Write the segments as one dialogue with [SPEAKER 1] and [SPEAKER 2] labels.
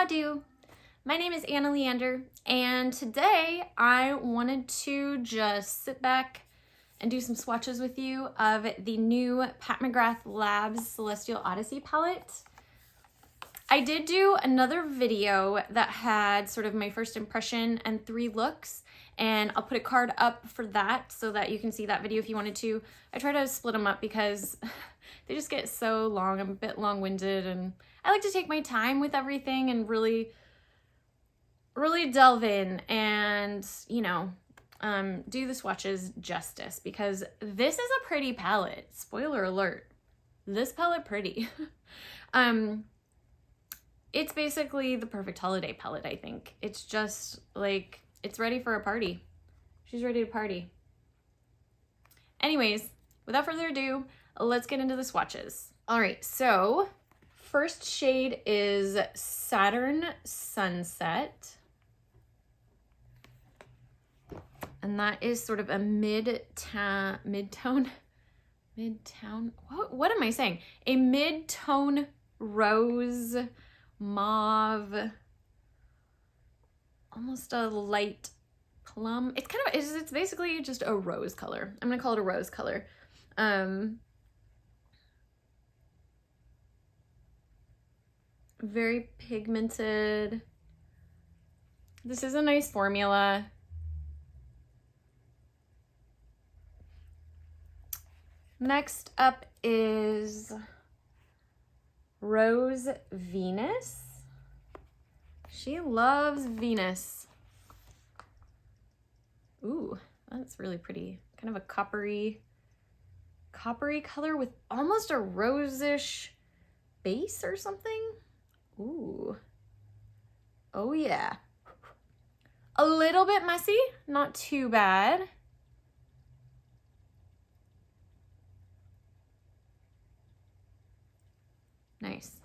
[SPEAKER 1] Howdo! My name is Anna Leander, and today I wanted to just sit back and do some swatches with you of the new Pat McGrath Labs Celestial Odyssey palette. I did do another video that had sort of my first impression and 3 looks, and I'll put a card up for that so that you can see that video if you wanted to. I try to split them up because they just get so long. I'm a bit long-winded, and I like to take my time with everything and really delve in and, you know, do the swatches justice, because this is a pretty palette. Spoiler alert, this palette pretty. It's basically the perfect holiday palette, I think. It's just like, it's ready for a party. She's ready to party. Anyways, without further ado, let's get into the swatches. All right, so first shade is Saturn Sunset. And that is sort of a mid-tone, what am I saying? A mid-tone rose mauve, almost a light plum. It's kind of, it's basically just a rose color. I'm gonna call it a rose color. Very pigmented. This is a nice formula. Next up is Rose Venus. She loves Venus. Ooh, that's really pretty. Kind of a coppery color with almost a rosish base or something. Ooh. Oh yeah. A little bit messy, not too bad. Nice.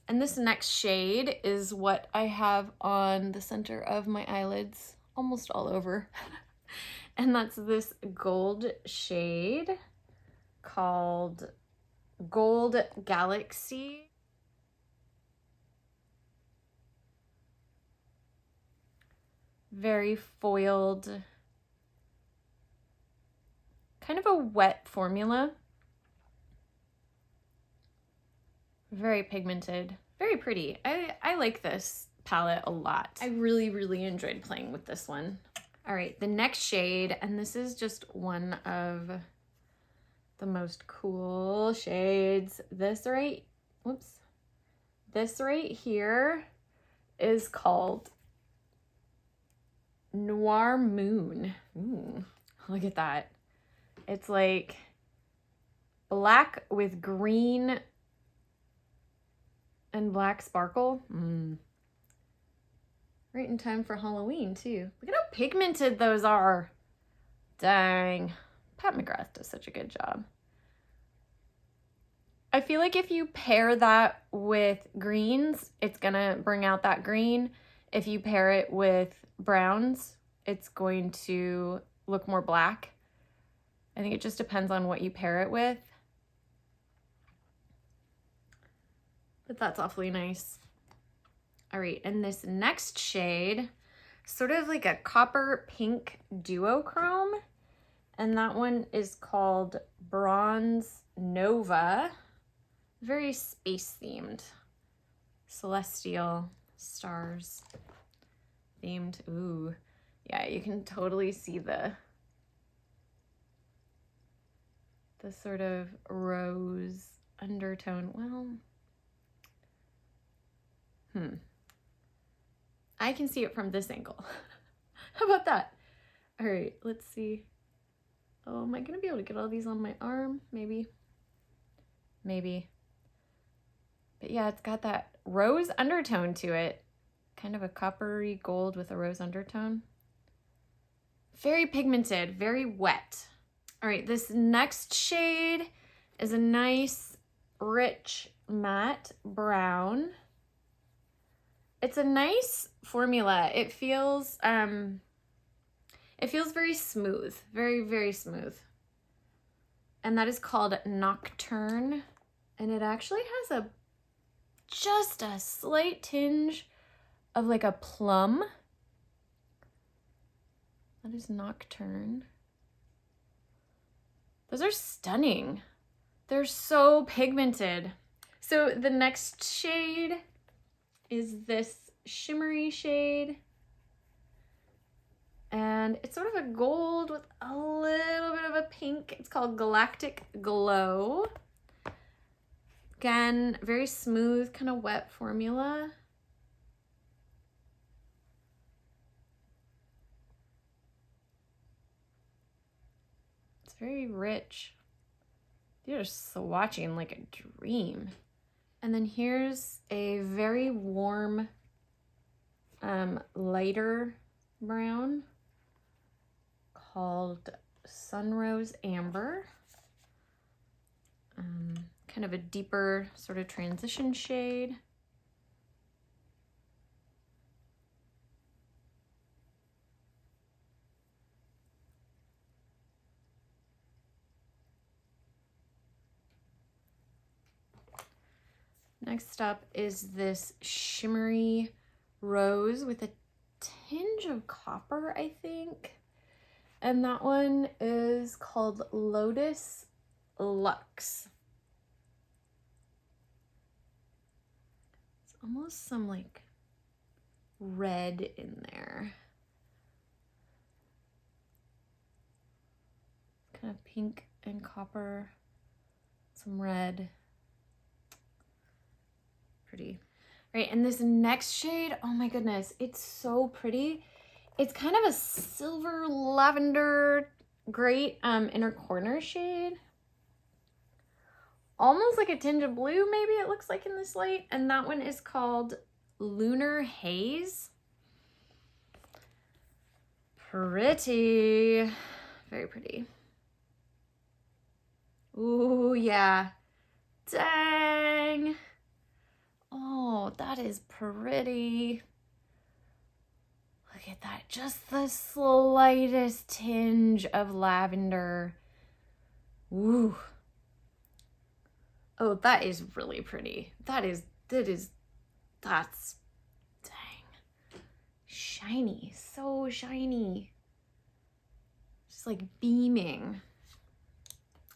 [SPEAKER 1] And this next shade is what I have on the center of my eyelids, almost all over. And that's this gold shade called Gold Galaxy. Very foiled, kind of a wet formula. Very pigmented, very pretty. I like this palette a lot. I really enjoyed playing with this one. All right, the next shade, and this is just one of the most cool shades. This right here is called Noir Moon. Ooh, look at that. It's like black with green and black sparkle. Right in time for Halloween too. Look at how pigmented those are. Dang. Pat McGrath does such a good job. I feel like if you pair that with greens, it's gonna bring out that green. If you pair it with browns, it's going to look more black. I think it just depends on what you pair it with. But that's awfully nice. All right, and this next shade, sort of like a copper pink duochrome, and that one is called Bronze Nova. Very space themed, celestial stars themed. Ooh, yeah, you can totally see the sort of rose undertone. Well, I can see it from this angle. How about that? All right, let's see. Oh, am I gonna be able to get all these on my arm? Maybe. But yeah, it's got that rose undertone to it. Kind of a coppery gold with a rose undertone. Very pigmented, very wet. All right, this next shade is a nice, rich, matte brown. It's a nice formula. It feels very smooth, very smooth. And that is called Nocturne. And it actually has a just a slight tinge of like a plum. That is Nocturne. Those are stunning. They're so pigmented. So the next shade is this shimmery shade. And it's sort of a gold with a little bit of a pink. It's called Galactic Glow. Again, very smooth, kind of wet formula. It's very rich. You're swatching like a dream. And then here's a very warm, lighter brown called Sunrose Amber. Kind of a deeper sort of transition shade. Next up is this shimmery rose with a tinge of copper, I think. And that one is called Lotus Luxe. It's almost some like red in there. Kind of pink and copper, some red. Pretty. Right, and this next shade, oh my goodness, it's so pretty. It's kind of a silver lavender, great inner corner shade. Almost like a tinge of blue, maybe it looks like in this light. And that one is called Lunar Haze. Pretty. Very pretty. Ooh, yeah. Dang. Oh, that is pretty. Look at that. Just the slightest tinge of lavender. Ooh. Oh, that is really pretty. That's dang. Shiny. So shiny. Just like beaming.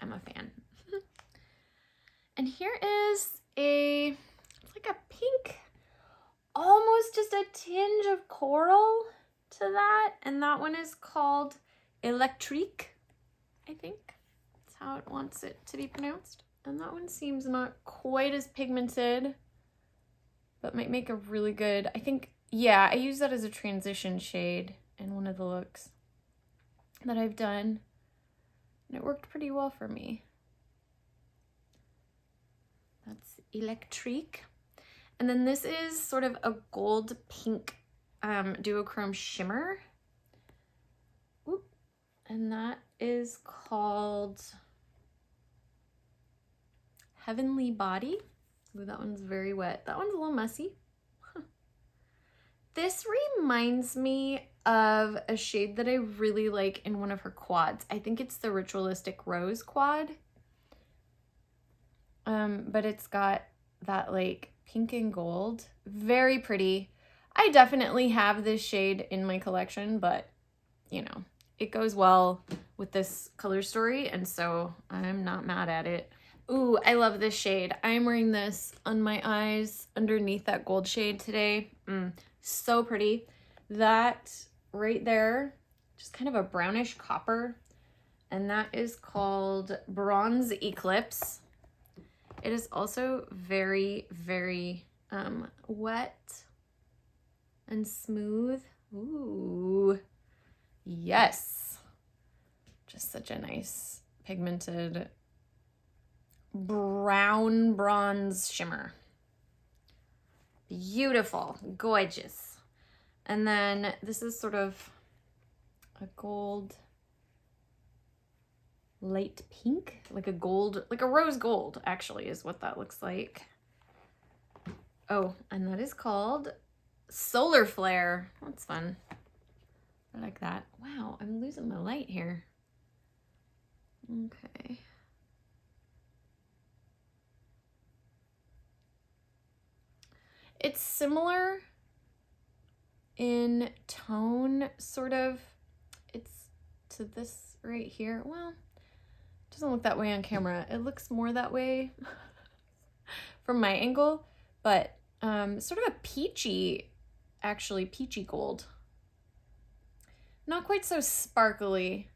[SPEAKER 1] I'm a fan. And here is it's like a pink, almost just a tinge of coral to that. And that one is called Electrique, I think. That's how it wants it to be pronounced. And that one seems not quite as pigmented, but might make a really good, I think, yeah, I use that as a transition shade in one of the looks that I've done. And it worked pretty well for me. That's Electrique. And then this is sort of a gold pink duochrome shimmer. Oop. And that is called Heavenly Body. Ooh, that one's very wet. That one's a little messy. Huh. This reminds me of a shade that I really like in one of her quads. I think it's the Ritualistic Rose quad. But it's got that like pink and gold. Very pretty. I definitely have this shade in my collection, but you know, it goes well with this color story, and so I'm not mad at it. Ooh, I love this shade. I'm wearing this on my eyes underneath that gold shade today. So pretty. That right there, just kind of a brownish copper, and that is called Bronze Eclipse. It is also very, very wet and smooth. Ooh, yes. Just such a nice pigmented brown bronze shimmer. Beautiful, gorgeous. And then this is sort of a gold, light pink, like a gold, like a rose gold actually is what that looks like. Oh, and that is called Solar Flare. That's fun. I like that. Wow, I'm losing my light here. Okay. It's similar in tone, sort of. It's to this right here. Well, it doesn't look that way on camera. It looks more that way from my angle, but sort of a peachy, actually peachy gold. Not quite so sparkly,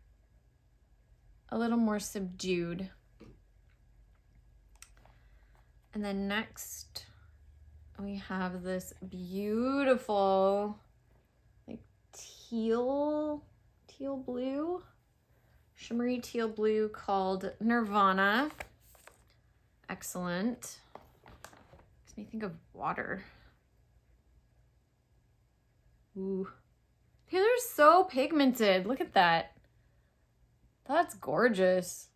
[SPEAKER 1] a little more subdued. And then next we have this beautiful like teal blue, shimmery teal blue called Nirvana. Excellent. Makes me think of water. Ooh. These are so pigmented. Look at that. That's gorgeous.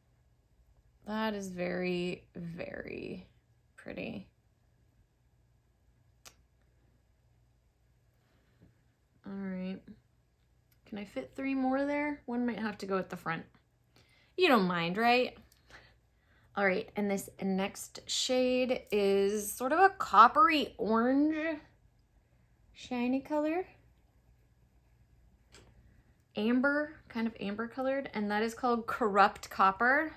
[SPEAKER 1] That is very, very pretty. All right. Can I fit 3 more there? One might have to go at the front. You don't mind, right? All right, and this next shade is sort of a coppery orange, shiny color. Amber, kind of amber colored, and that is called Corrupt Copper.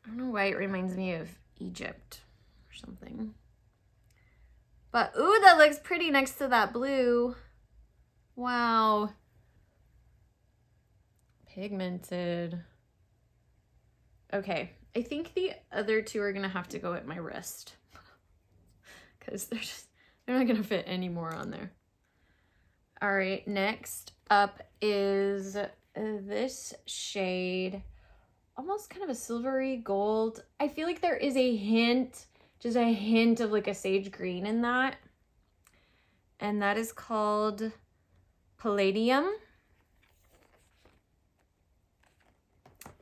[SPEAKER 1] I don't know why it reminds me of Egypt or something. But ooh, that looks pretty next to that blue. Wow. Pigmented. Okay, I think the other 2 are gonna have to go at my wrist because they're not gonna fit any more on there. All right, next up is this shade, almost kind of a silvery gold. I feel like there is a hint, just a hint of like a sage green in that. And that is called Palladium.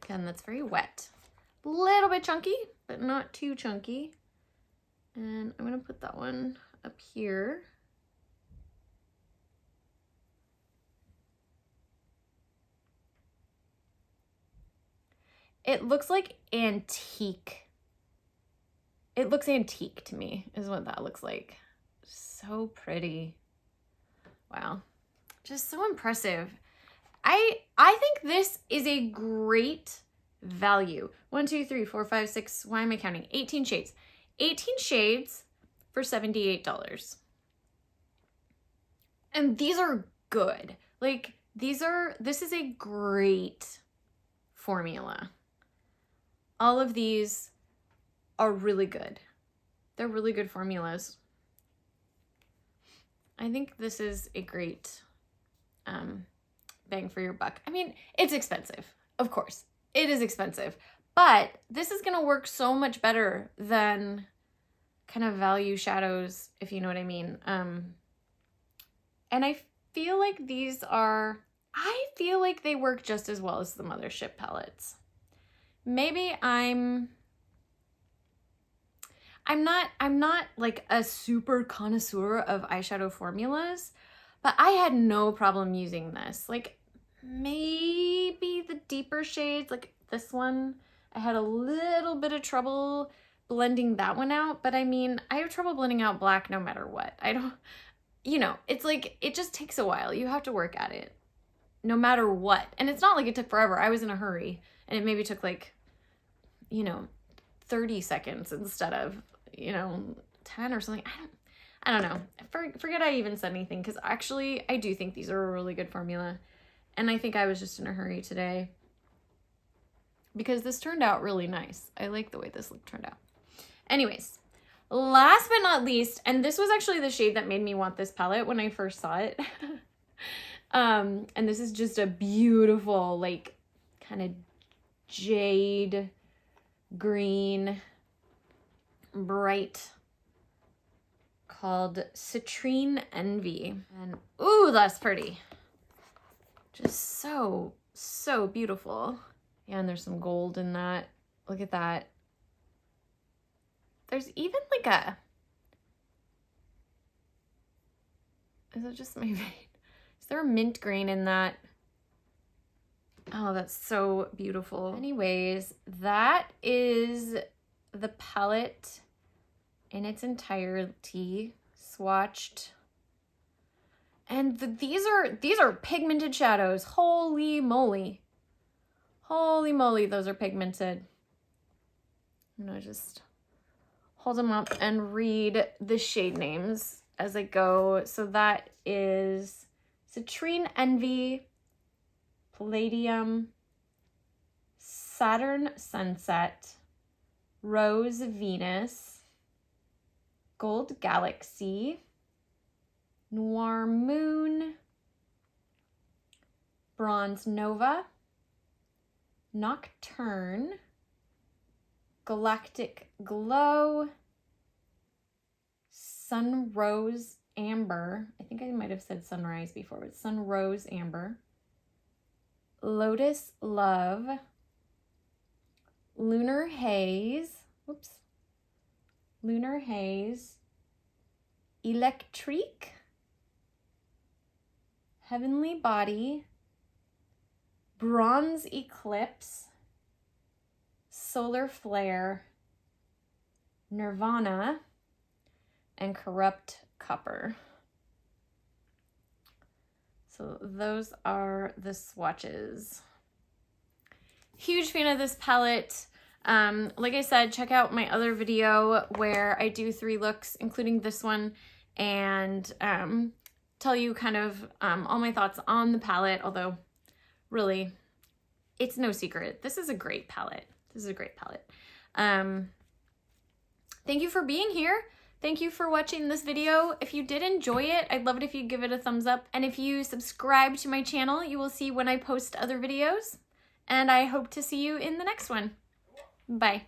[SPEAKER 1] Again, that's very wet. A little bit chunky, but not too chunky. And I'm gonna put that one up here. It looks like antique. It looks antique to me, is what that looks like. So pretty. Wow. Just so impressive. I think this is a great value. 1, 2, 3, 4, 5, 6, why am I counting? 18 shades. 18 shades for $78. And these are good. Like, this is a great formula. All of these are really good. They're really good formulas. I think this is a great bang for your buck. I mean, it's expensive, of course. It is expensive, but this is gonna work so much better than kind of value shadows, if you know what I mean. And I feel like I feel like they work just as well as the Mothership palettes. Maybe I'm not like a super connoisseur of eyeshadow formulas, but I had no problem using this. Like maybe the deeper shades, like this one, I had a little bit of trouble blending that one out, but I mean, I have trouble blending out black no matter what. I don't, you know, it's like, it just takes a while. You have to work at it no matter what. And it's not like it took forever. I was in a hurry and it maybe took like, you know, 30 seconds instead of, you know, 10 or something. I don't know. Forget I even said anything, because actually I do think these are a really good formula. And I think I was just in a hurry today because this turned out really nice. I like the way this look turned out. Anyways, last but not least, and this was actually the shade that made me want this palette when I first saw it. And this is just a beautiful, like, kind of jade green, bright, called Citrine Envy. And ooh, that's pretty. Just so, so beautiful. Yeah, and there's some gold in that. Look at that. There's even like a, is it just my vein? Is there a mint green in that? Oh, that's so beautiful. Anyways, that is the palette in its entirety, swatched. And these are pigmented shadows. Holy moly. Holy moly, those are pigmented. I'm gonna just hold them up and read the shade names as I go. So that is Citrine Envy, Palladium, Saturn Sunset, Rose Venus, Gold Galaxy, Noir Moon, Bronze Nova, Nocturne, Galactic Glow, Sun Rose Amber. I think I might have said Sunrise before, but Sun Rose Amber, Lotus Love, Lunar Haze, whoops, Lunar Haze, Electrique, Heavenly Body, Bronze Eclipse, Solar Flare, Nirvana, and Corrupt Copper. So those are the swatches. Huge fan of this palette. Like I said, check out my other video where I do 3 looks, including this one, and tell you kind of all my thoughts on the palette, although really, it's no secret. This is a great palette. This is a great palette. Thank you for being here. Thank you for watching this video. If you did enjoy it, I'd love it if you give it a thumbs up. And if you subscribe to my channel, you will see when I post other videos. And I hope to see you in the next one. Bye.